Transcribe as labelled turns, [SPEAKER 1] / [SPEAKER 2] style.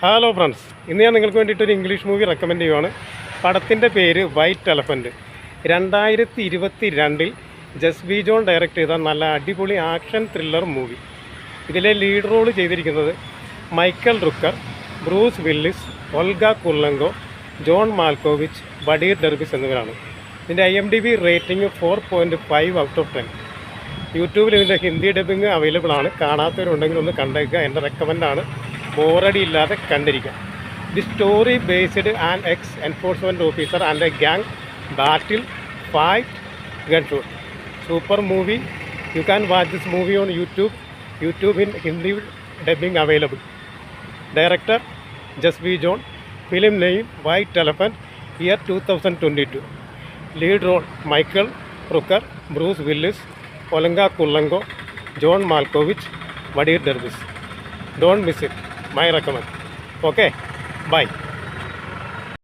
[SPEAKER 1] Hello friends, ഇന്ന് ഞാൻ നിങ്ങൾക്ക് വേണ്ടിയിട്ടൊരു ഇംഗ്ലീഷ് മൂവി റെക്കമെൻഡ് ചെയ്യുവാണ്. പടത്തിൻ്റെ പേര് white elephant. 2022 Jasbi John direct ചെയ്ത നല്ല അടിപൊളി ആക്ഷൻ ത്രില്ലർ മൂവി. ഇതിലെ ലീഡ് റോൾ ചെയ്തിരിക്കുന്നത് Michael Rooker, Bruce Willis, ഒൽഗ കുർലങ്കോ, John Malkovich, Vadhir ഡെർബിസ് എന്നിവരാണ്. ഇതിൻ്റെ IMDb റേറ്റിംഗ് 4.5 ഔട്ട് ഓഫ് 10. യൂട്യൂബിൽ ഇതിൻ്റെ ഹിന്ദി ഡബിങ് അവൈലബിൾ ആണ്. കാണാത്തവരുണ്ടെങ്കിൽ ഒന്ന് കണ്ടേക്കുക. എൻ്റെ റെക്കമെൻഡാണ്. ബോറടി ഇല്ലാതെ കണ്ടിരിക്കാം. The story based an ex enforcement officer and a gang battle fight gun shoot. Super movie. You can watch this movie on YouTube in Hindi dubbing available. Director Jesse V John. Film name White Elephant, year 2022. Lead role Michael Rooker, Bruce Willis, Olga Kurylenko, John Malkovich, Vadhir Derbez. Don't miss it. My recommend. Okay, bye.